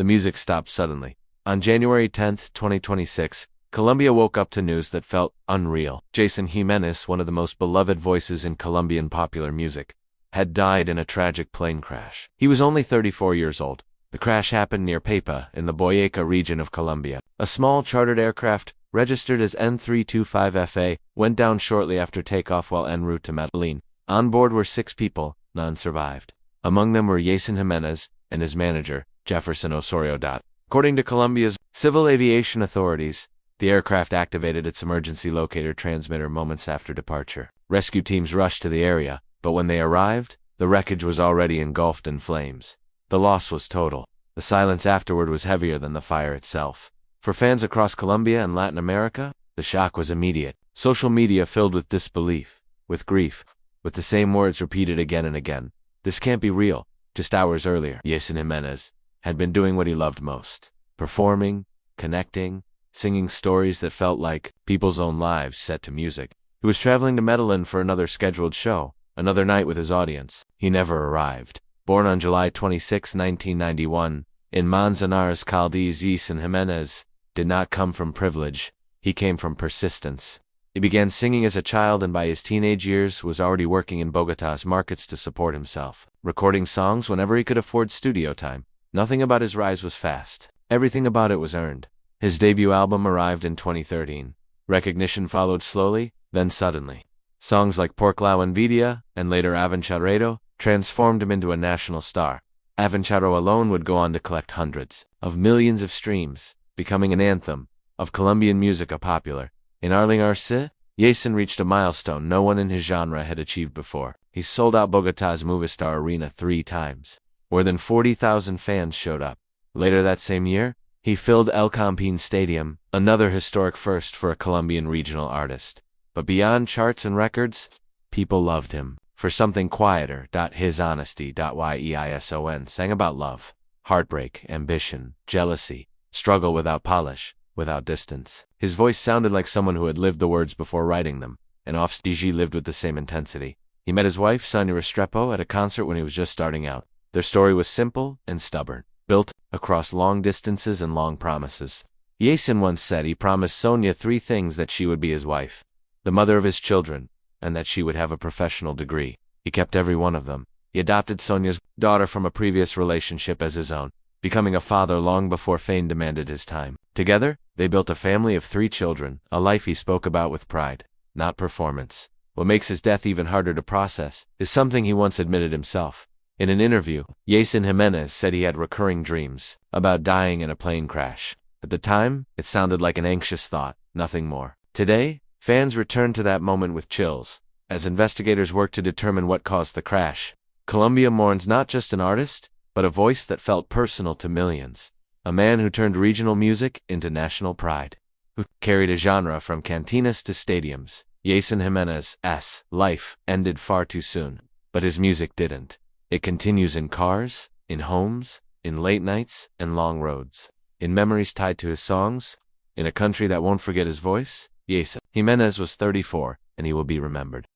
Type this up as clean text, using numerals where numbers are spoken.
the music stopped suddenly. On January 10, 2026, Colombia woke up to news that felt unreal. Yeison Jiménez, one of the most beloved voices in Colombian popular music, had died in a tragic plane crash. He was only 34 years old. The crash happened near Paipa in the Boyacá region of Colombia. A small chartered aircraft, registered as N325FA, went down shortly after takeoff while en route to Medellin. On board were 6 people, none survived. Among them were Yeison Jiménez and his manager, Jefferson Osorio. According to Colombia's civil aviation authorities, the aircraft activated its emergency locator transmitter moments after departure. Rescue teams rushed to the area, but when they arrived, the wreckage was already engulfed in flames. The loss was total. The silence afterward was heavier than the fire itself. For fans across Colombia and Latin America, the shock was immediate. Social media filled with disbelief, with grief, with the same words repeated again and again. This can't be real. Just hours earlier, Yeison Jiménez had been doing what he loved most: performing, connecting, singing stories that felt like people's own lives set to music. He was traveling to Medellin for another scheduled show, another night with his audience. He never arrived. Born on July 26, 1991, in Manzanares, Caldes, Yeison Jiménez did not come from privilege. He came from persistence. He began singing as a child and by his teenage years was already working in Bogotá's markets to support himself, recording songs whenever he could afford studio time. Nothing about his rise was fast. Everything about it was earned. His debut album arrived in 2013. Recognition followed slowly, then suddenly. Songs like Por la Envidia and later Avanchado transformed him into a national star. Avanchado alone would go on to collect hundreds of millions of streams, becoming an anthem of Colombian musica popular. In Arce, Yeison reached a milestone no one in his genre had achieved before. He sold out Bogotá's Movistar Arena 3 times. More than 40,000 fans showed up. Later that same year, he filled El Campín Stadium, another historic first for a Colombian regional artist. But beyond charts and records, people loved him for something quieter. His honesty. Yeison sang about love, heartbreak, ambition, jealousy, struggle without polish, without distance. His voice sounded like someone who had lived the words before writing them, and off-stage lived with the same intensity. He met his wife, Sonia Restrepo, at a concert when he was just starting out. Their story was simple and stubborn, built across long distances and long promises. Yeison once said he promised Sonia 3 things: that she would be his wife, the mother of his children, and that she would have a professional degree. He kept every one of them. He adopted Sonia's daughter from a previous relationship as his own, becoming a father long before fame demanded his time. Together, they built a family of 3 children, a life he spoke about with pride, not performance. What makes his death even harder to process is something he once admitted himself. In an interview, Yeison Jiménez said he had recurring dreams about dying in a plane crash. At the time, it sounded like an anxious thought, nothing more. Today, fans return to that moment with chills. As investigators work to determine what caused the crash, Colombia mourns not just an artist, but a voice that felt personal to millions. A man who turned regional music into national pride, who carried a genre from cantinas to stadiums. Yeison Jiménez's life ended far too soon, but his music didn't. It continues in cars, in homes, in late nights, and long roads. In memories tied to his songs, in a country that won't forget his voice. Yeison Jiménez was 34, and he will be remembered.